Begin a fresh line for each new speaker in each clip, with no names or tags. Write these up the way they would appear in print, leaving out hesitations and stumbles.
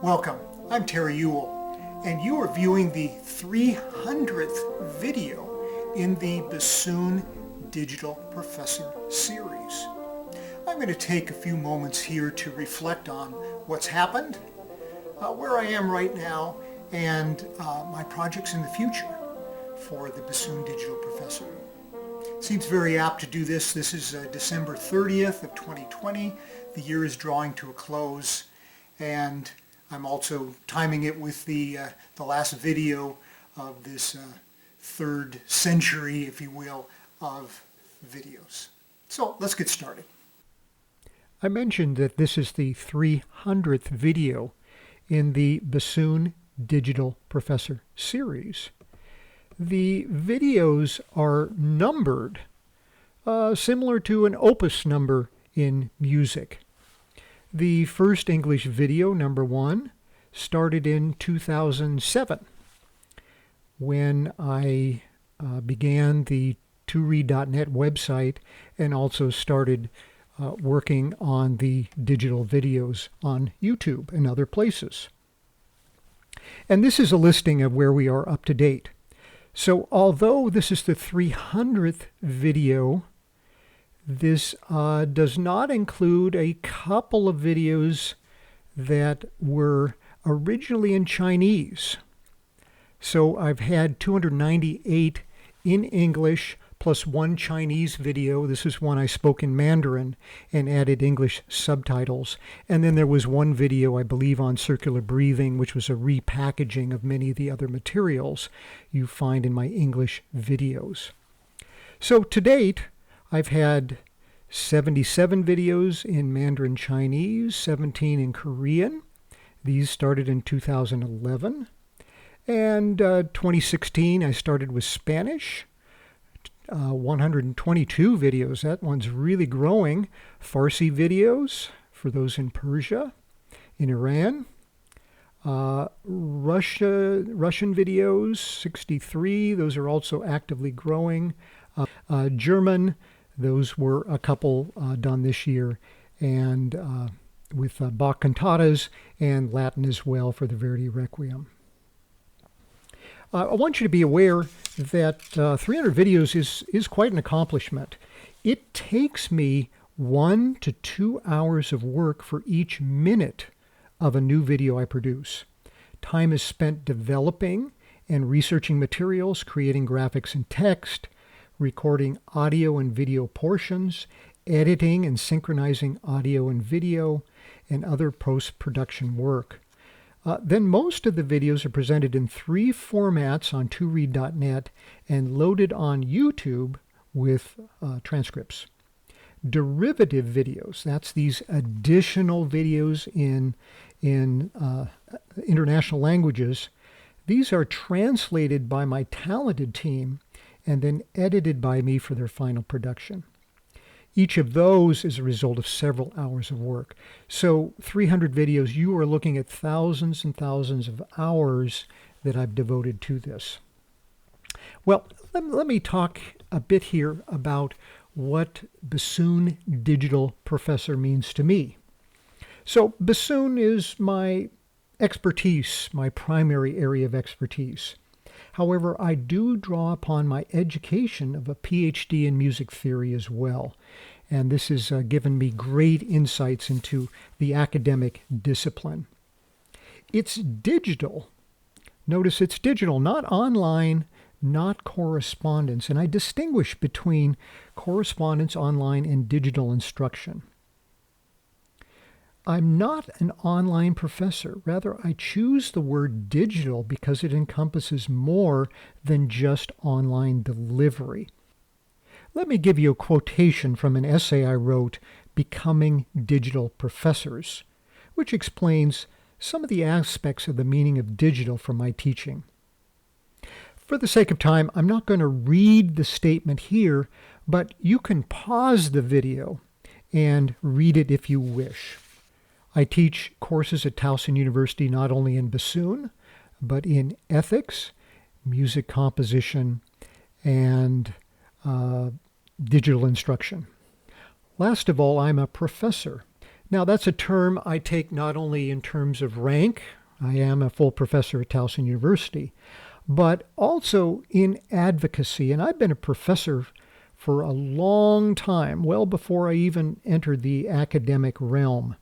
Welcome, I'm Terry Ewell, and you are viewing the 300th video in the Bassoon Digital Professor series. I'm going to take a few moments here to reflect on what's happened, where I am right now, and my projects in the future for the Bassoon Digital Professor. Seems very apt to do this. This is December 30th of 2020. The year is drawing to a close, and I'm also timing it with the last video of this third century, if you will, of videos. So let's get started.
I mentioned that this is the 300th video in the Bassoon Digital Professor series. The videos are numbered, similar to an opus number in music. The first English video, number 1, started in 2007 when I began the toread.net website and also started working on the digital videos on YouTube and other places. And this is a listing of where we are up to date. So although this is the 300th video, this does not include a couple of videos that were originally in Chinese. So I've had 298 in English plus one Chinese video. This is one I spoke in Mandarin and added English subtitles. And then there was one video, I believe, on circular breathing, which was a repackaging of many of the other materials you find in my English videos. So to date, I've had 77 videos in Mandarin Chinese, 17 in Korean. These started in 2011. And 2016, I started with Spanish. 122 videos. That one's really growing. Farsi videos for those in Persia, in Iran. Russian videos, 63. Those are also actively growing. German, those were a couple done this year, and with Bach cantatas, and Latin as well for the Verdi Requiem. I want you to be aware that 300 videos is quite an accomplishment. It takes me 1 to 2 hours of work for each minute of a new video I produce. Time is spent developing and researching materials, creating graphics and text, recording audio and video portions, editing and synchronizing audio and video, and other post-production work. Then most of the videos are presented in 3 formats on toread.net and loaded on YouTube with transcripts. Derivative videos, that's these additional videos in international languages. These are translated by my talented team and then edited by me for their final production. Each of those is a result of several hours of work. So 300 videos, you are looking at thousands and thousands of hours that I've devoted to this. Well, let me talk a bit here about what Bassoon Digital Professor means to me. So bassoon is my expertise, my primary area of expertise. However, I do draw upon my education of a PhD in music theory as well, and this has given me great insights into the academic discipline. It's digital. Notice it's digital, not online, not correspondence, and I distinguish between correspondence, online, and digital instruction. I'm not an online professor. Rather, I choose the word digital because it encompasses more than just online delivery. Let me give you a quotation from an essay I wrote, Becoming Digital Professors, which explains some of the aspects of the meaning of digital from my teaching. For the sake of time, I'm not going to read the statement here, but you can pause the video and read it if you wish. I teach courses at Towson University not only in bassoon, but in ethics, music composition, and digital instruction. Last of all, I'm a professor. Now, that's a term I take not only in terms of rank, I am a full professor at Towson University, but also in advocacy. And I've been a professor for a long time, well before I even entered the academic realm.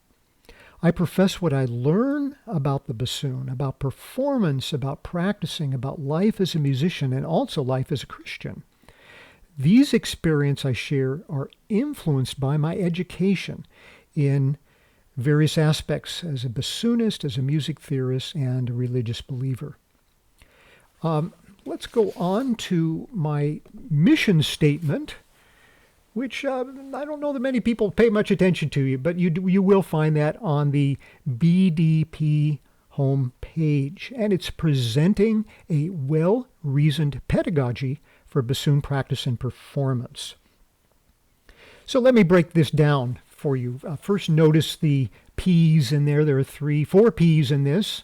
I profess what I learn about the bassoon, about performance, about practicing, about life as a musician, and also life as a Christian. These experiences I share are influenced by my education in various aspects as a bassoonist, as a music theorist, and a religious believer. Let's go on to my mission statement, which I don't know that many people pay much attention to, but you will find that on the BDP homepage. And it's presenting a well-reasoned pedagogy for bassoon practice and performance. So let me break this down for you. First, notice the P's in there. There are 4 P's in this.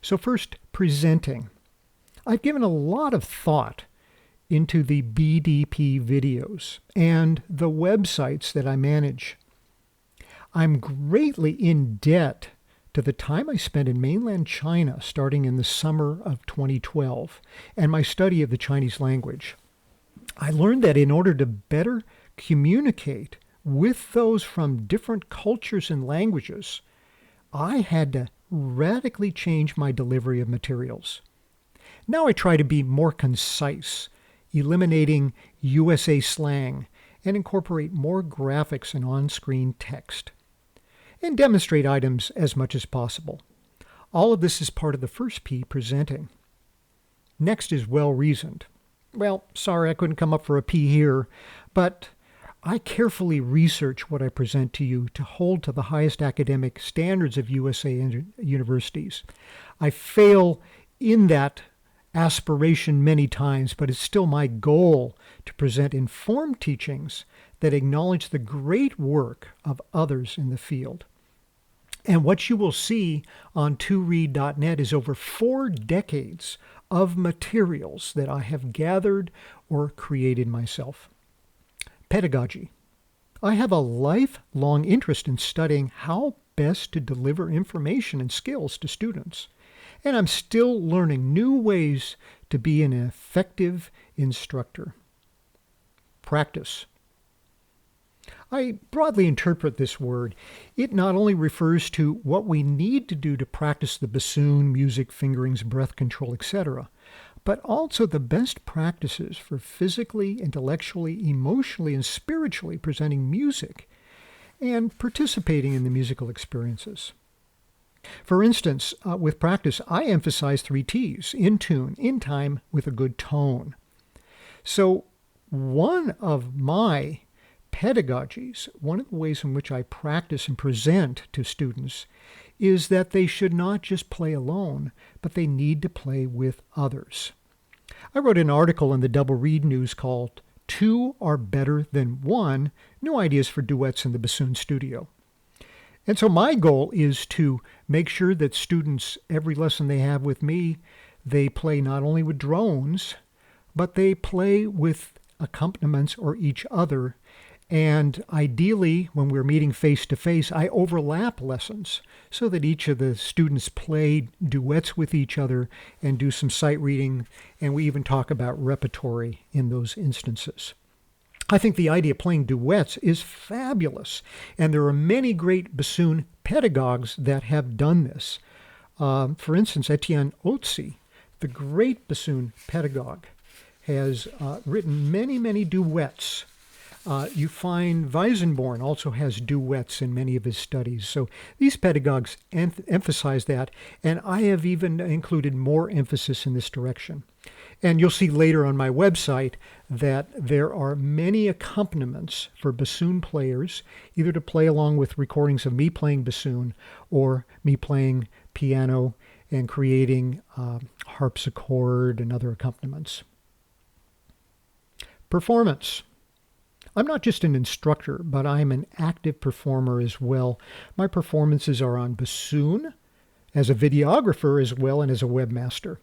So first, presenting. I've given a lot of thought into the BDP videos and the websites that I manage. I'm greatly in debt to the time I spent in mainland China starting in the summer of 2012 and my study of the Chinese language. I learned that in order to better communicate with those from different cultures and languages, I had to radically change my delivery of materials. Now I try to be more concise, eliminating USA slang, and incorporate more graphics and on-screen text, and demonstrate items as much as possible. All of this is part of the first P, presenting. Next is well-reasoned. Well, sorry I couldn't come up for a P here, but I carefully research what I present to you to hold to the highest academic standards of USA universities. I fail in that aspiration many times, but it's still my goal to present informed teachings that acknowledge the great work of others in the field. And what you will see on 2read.net is over 4 decades of materials that I have gathered or created myself. Pedagogy. I have a lifelong interest in studying how best to deliver information and skills to students. And I'm still learning new ways to be an effective instructor. Practice. I broadly interpret this word. It not only refers to what we need to do to practice the bassoon, music, fingerings, breath control, etc., but also the best practices for physically, intellectually, emotionally, and spiritually presenting music and participating in the musical experiences. For instance, with practice, I emphasize 3 T's: in tune, in time, with a good tone. So one of my pedagogies, one of the ways in which I practice and present to students, is that they should not just play alone, but they need to play with others. I wrote an article in the Double Read News called 2 Are Better Than 1, New Ideas for Duets in the Bassoon Studio. And so my goal is to make sure that students, every lesson they have with me, they play not only with drones, but they play with accompaniments or each other. And ideally, when we're meeting face-to-face, I overlap lessons so that each of the students play duets with each other and do some sight reading, and we even talk about repertory in those instances. I think the idea of playing duets is fabulous, and there are many great bassoon pedagogues that have done this. For instance, Etienne Otzi, the great bassoon pedagogue, has written many duets. You find Weissenborn also has duets in many of his studies. So these pedagogues emphasize that, and I have even included more emphasis in this direction. And you'll see later on my website that there are many accompaniments for bassoon players, either to play along with recordings of me playing bassoon or me playing piano and creating harpsichord and other accompaniments. Performance. I'm not just an instructor, but I'm an active performer as well. My performances are on bassoon, as a videographer as well, and as a webmaster.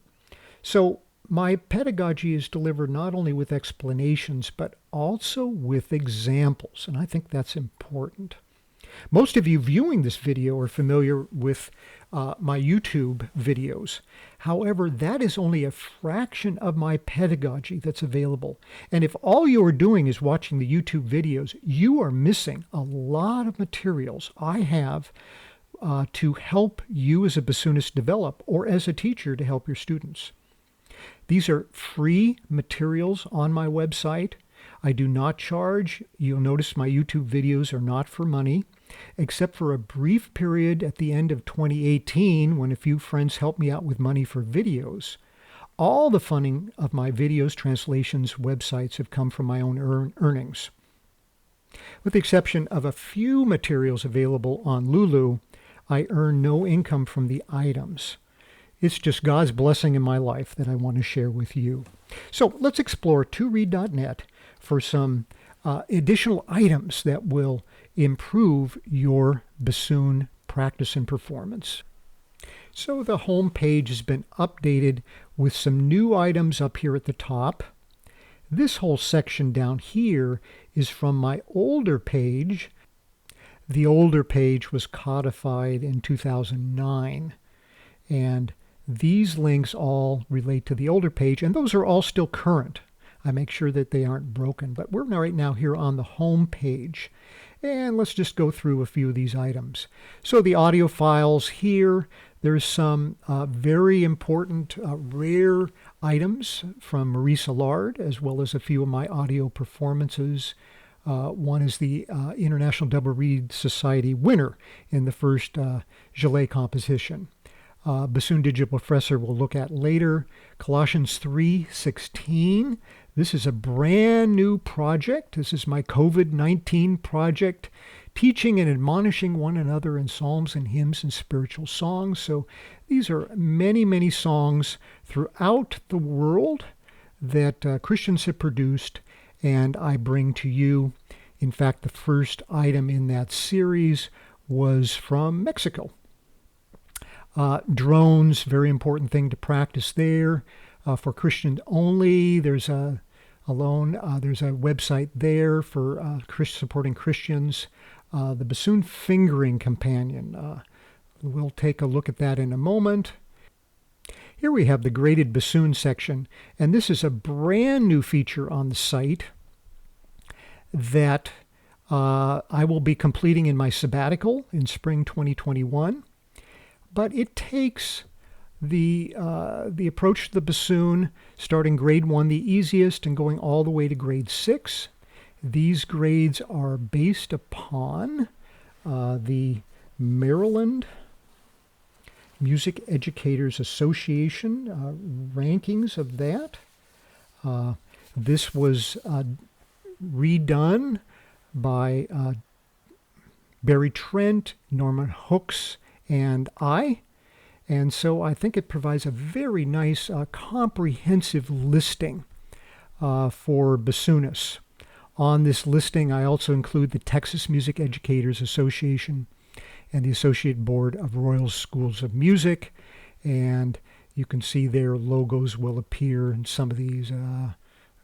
So my pedagogy is delivered not only with explanations, but also with examples, and I think that's important. Most of you viewing this video are familiar with my YouTube videos. However, that is only a fraction of my pedagogy that's available. And if all you are doing is watching the YouTube videos, you are missing a lot of materials I have to help you as a bassoonist develop, or as a teacher to help your students. These are free materials on my website. I do not charge. You'll notice my YouTube videos are not for money, except for a brief period at the end of 2018 when a few friends helped me out with money for videos. All the funding of my videos, translations, websites have come from my own earnings. With the exception of a few materials available on Lulu, I earn no income from the items. It's just God's blessing in my life that I want to share with you. So let's explore 2read.net for some additional items that will improve your bassoon practice and performance. So the home page has been updated with some new items up here at the top. This whole section down here is from my older page. The older page was codified in 2009, and these links all relate to the older page, and those are all still current. I make sure that they aren't broken, but we're right now here on the home page. And let's just go through a few of these items. So the audio files here, there's some very important rare items from Maurice Allard, as well as a few of my audio performances. One is the International Double Reed Society winner in the first Gillet composition. Bassoon Digital Professor we'll look at later. Colossians 3:16. This is a brand new project. This is my COVID-19 project, teaching and admonishing one another in psalms and hymns and spiritual songs. So these are many, many songs throughout the world that Christians have produced, and I bring to you. In fact, the first item in that series was from Mexico. Drones, very important thing to practice there. For Christians only, there's a website there for supporting Christians. The Bassoon Fingering Companion. We'll take a look at that in a moment. Here we have the graded bassoon section, and this is a brand new feature on the site that I will be completing in my sabbatical in spring 2021. But it takes the approach to the bassoon, starting grade 1, the easiest, and going all the way to grade 6. These grades are based upon the Maryland Music Educators Association rankings of that. This was redone by Barry Trent, Norman Hooks, and I. And so I think it provides a very nice comprehensive listing for bassoonists. On this listing, I also include the Texas Music Educators Association and the Associate Board of Royal Schools of Music. And you can see their logos will appear in some of these.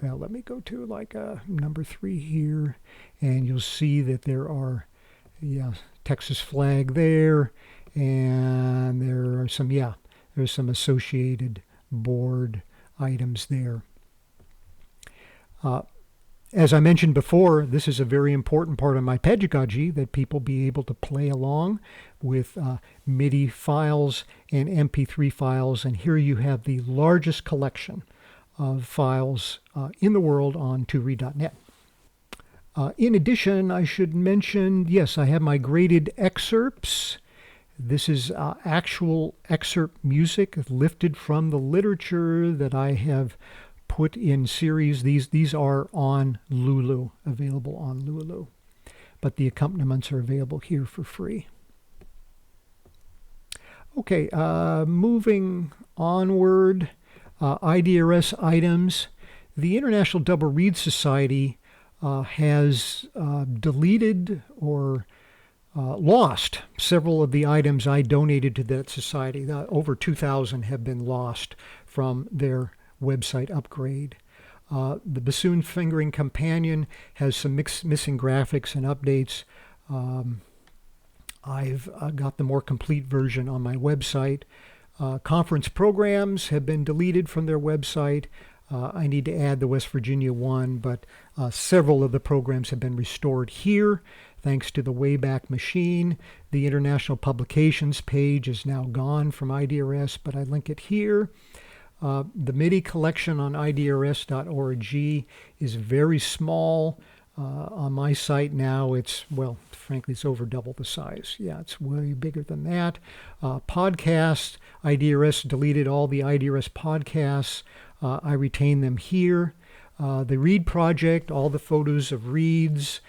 Let me go to like number 3 here, and you'll see that there are Texas flag there. And there are there's some associated board items there. As I mentioned before, this is a very important part of my pedagogy, that people be able to play along with MIDI files and MP3 files. And here you have the largest collection of files in the world on 2read.net. In addition, I should mention, yes, I have my graded excerpts. This is actual excerpt music lifted from the literature that I have put in series. These are on Lulu, available on Lulu, but the accompaniments are available here for free. Okay, moving onward, IDRS items. The International Double Reed Society has deleted or lost several of the items I donated to that society. Over 2,000 have been lost from their website upgrade. The Bassoon Fingering Companion has some missing graphics and updates. I've got the more complete version on my website. Conference programs have been deleted from their website. I need to add the West Virginia one, but several of the programs have been restored here thanks to the Wayback Machine. The International Publications page is now gone from IDRS, but I link it here. The MIDI collection on idrs.org is very small. On my site now, well, frankly, it's over double the size. Yeah, it's way bigger than that. Podcasts, IDRS deleted all the IDRS podcasts. I retain them here. The Read Project, all the photos of reads,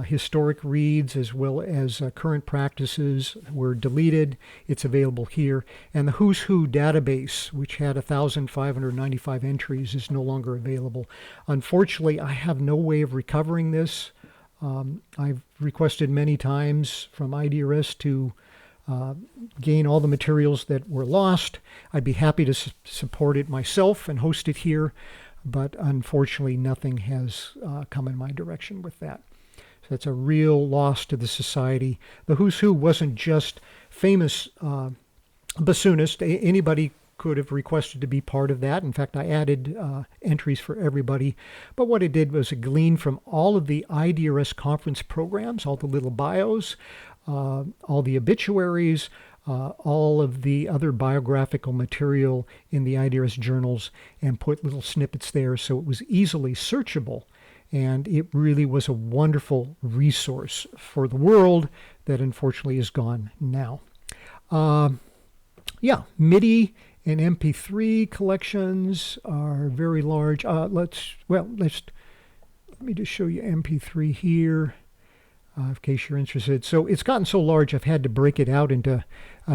historic reads, as well as current practices were deleted. It's available here. And the Who's Who database, which had 1,595 entries, is no longer available. Unfortunately, I have no way of recovering this. I've requested many times from IDRS to gain all the materials that were lost. I'd be happy to support it myself and host it here, but unfortunately nothing has come in my direction with that. So that's a real loss to the society. The Who's Who wasn't just famous bassoonists. Anybody could have requested to be part of that. In fact, I added entries for everybody. But what it did was it gleaned from all of the IDRS conference programs, all the little bios, all the obituaries, all of the other biographical material in the IDRS journals, and put little snippets there so it was easily searchable. And it really was a wonderful resource for the world that unfortunately is gone now. Yeah, MIDI and MP3 collections are very large. Let me just show you MP3 here. In case you're interested. So it's gotten so large I've had to break it out into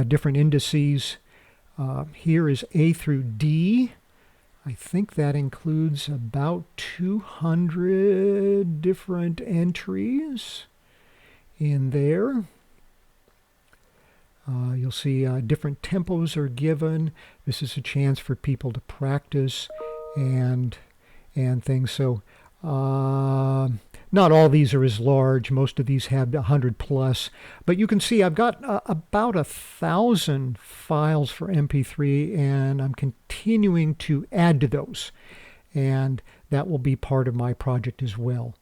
different indices. Here is A through D. I think that includes about 200 different entries in there. You'll see different tempos are given. This is a chance for people to practice and things. So not all these are as large. Most of these have 100 plus. But you can see I've got about 1,000 files for MP3, and I'm continuing to add to those. And that will be part of my project as well.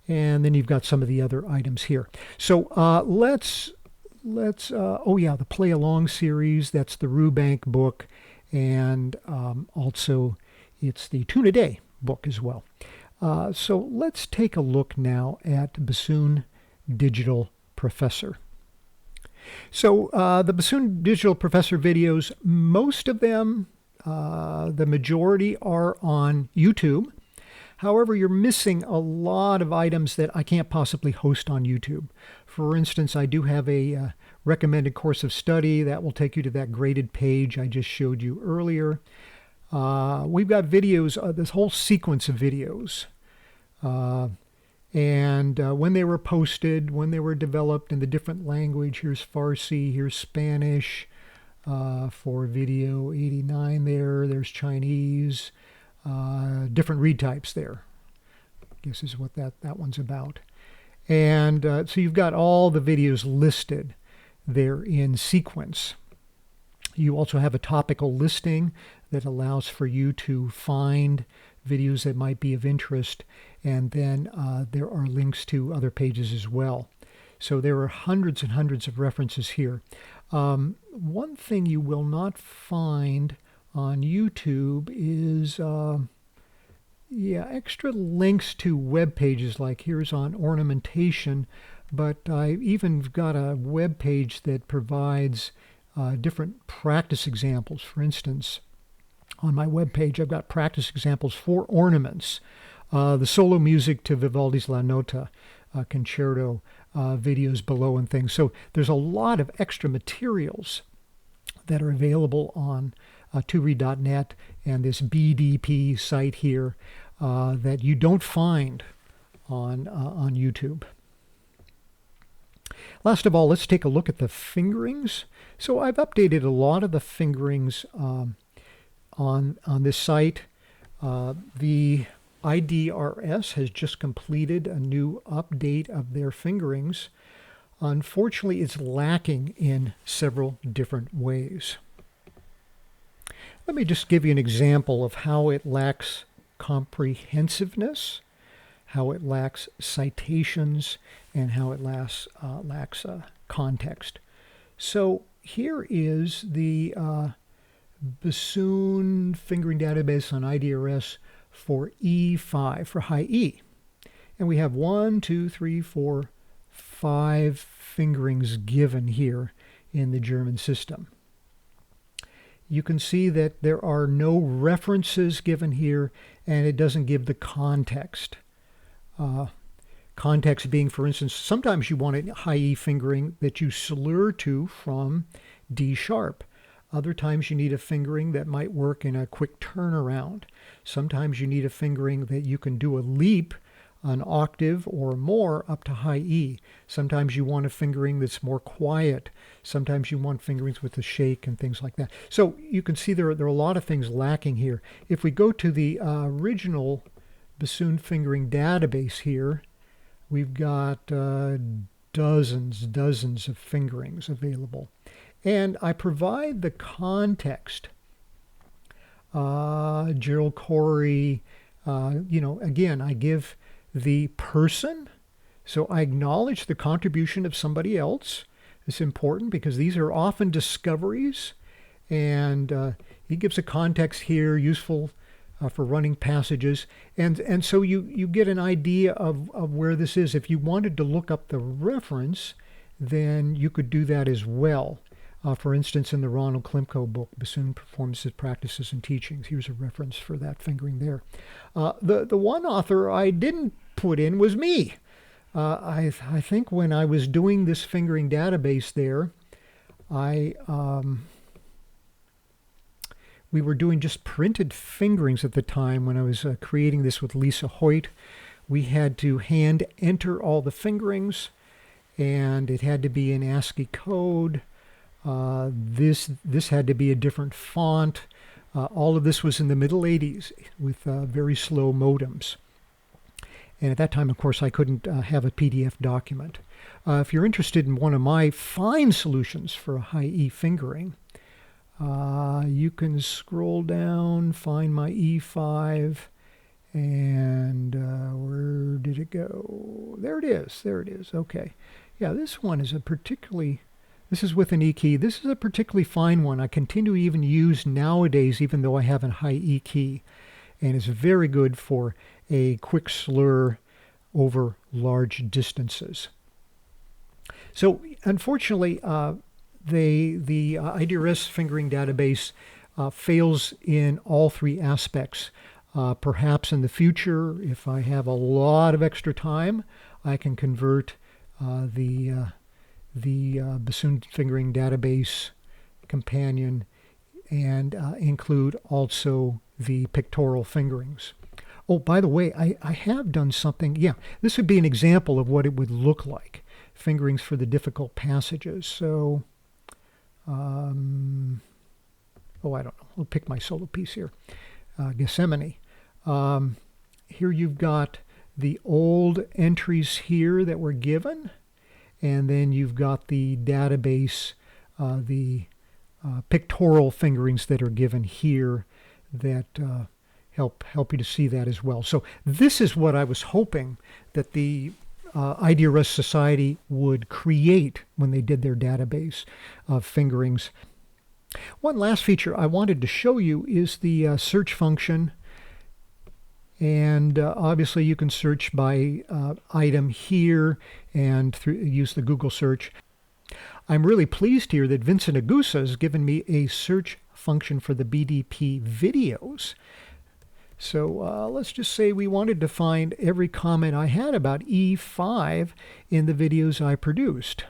And then you've got some of the other items here. So the Play Along series, that's the Rubank book. And also it's the Tune a Day book as well. So let's take a look now at Bassoon Digital Professor. So the Bassoon Digital Professor videos, most of them, the majority are on YouTube. However, you're missing a lot of items that I can't possibly host on YouTube. For instance, I do have a recommended course of study that will take you to that graded page I just showed you earlier. We've got videos, this whole sequence of videos. And when they were posted, when they were developed in the different language, here's Farsi, here's Spanish for video 89 there's Chinese, different read types there. I guess is what that one's about. And so you've got all the videos listed there in sequence. You also have a topical listing that allows for you to find videos that might be of interest, and then there are links to other pages as well. So there are hundreds and hundreds of references here. One thing you will not find on YouTube is extra links to web pages, like here's on ornamentation, but I even got a web page that provides different practice examples. For instance, on my web page, I've got practice examples for ornaments, the solo music to Vivaldi's La Nota concerto videos below and things. So there's a lot of extra materials that are available on toread.net and this BDP site here that you don't find on YouTube. Last of all, let's take a look at the fingerings. So I've updated a lot of the fingerings on this site. The IDRS has just completed a new update of their fingerings. unfortunately it's lacking in several different ways. Let me just give you an example of how it lacks comprehensiveness, how it lacks citations, and how it lacks context. So here is the Bassoon fingering database on IDRS for E5, for high E. And we have 1, 2, 3, 4, 5 fingerings given here in the German system. You can see that there are no references given here, and it doesn't give the context. Context being, for instance, sometimes you want a high E fingering that you slur to from D sharp. Other times you need a fingering that might work in a quick turnaround. Sometimes you need a fingering that you can do a leap an octave or more up to high E. Sometimes you want a fingering that's more quiet. Sometimes you want fingerings with a shake and things like that. So you can see there are a lot of things lacking here. If we go to the original bassoon fingering database here, we've got dozens of fingerings available. And I provide the context. Gerald Corey, again, I give the person. So I acknowledge the contribution of somebody else. It's important because these are often discoveries. And he gives a context here, useful for running passages. And so you get an idea of where this is. If you wanted to look up the reference, then you could do that as well. For instance, in the Ronald Klimko book, Bassoon Performances, Practices, and Teachings, here's a reference for that fingering there. The one author I didn't put in was me. I think when I was doing this fingering database there, we were doing just printed fingerings at the time when I was creating this with Lisa Hoyt. We had to hand enter all the fingerings, and it had to be in ASCII code. This had to be a different font. All of this was in the middle 80s with very slow modems. And at that time, of course, I couldn't have a PDF document. If you're interested in one of my fine solutions for a high E fingering, you can scroll down, find my E5, and where did it go? There it is. Okay. Yeah, this one is this is with an E key. This is a particularly fine one. I continue to even use nowadays, even though I have a high E key. And it's very good for a quick slur over large distances. So unfortunately, the IDRS fingering database fails in all three aspects. Perhaps in the future, if I have a lot of extra time, I can convert the bassoon fingering database companion and include also the pictorial fingerings. Oh, by the way, I have done something. Yeah, this would be an example of what it would look like. Fingerings for the difficult passages. So, I don't know. I'll pick my solo piece here. Gethsemane. Here you've got the old entries here that were given. And then you've got the database, the pictorial fingerings that are given here that help you to see that as well. So this is what I was hoping that the IDRS Society would create when they did their database of fingerings. One last feature I wanted to show you is the search function. And obviously you can search by item here and use the Google search. I'm really pleased here that Vincent Agusa has given me a search function for the BDP videos. So let's just say we wanted to find every comment I had about E5 in the videos I produced.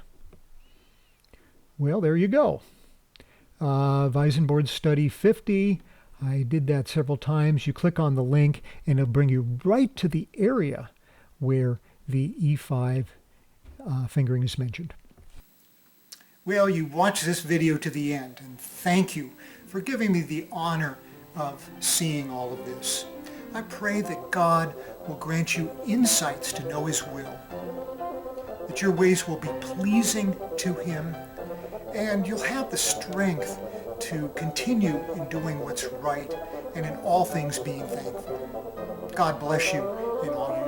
Well, there you go. Weissenborn Study 50. I did that several times. You click on the link and it'll bring you right to the area where the E5 fingering is mentioned.
Well, you watched this video to the end, and thank you for giving me the honor of seeing all of this. I pray that God will grant you insights to know His will. that your ways will be pleasing to him, and you'll have the strength to continue in doing what's right and in all things being thankful. God bless you in all you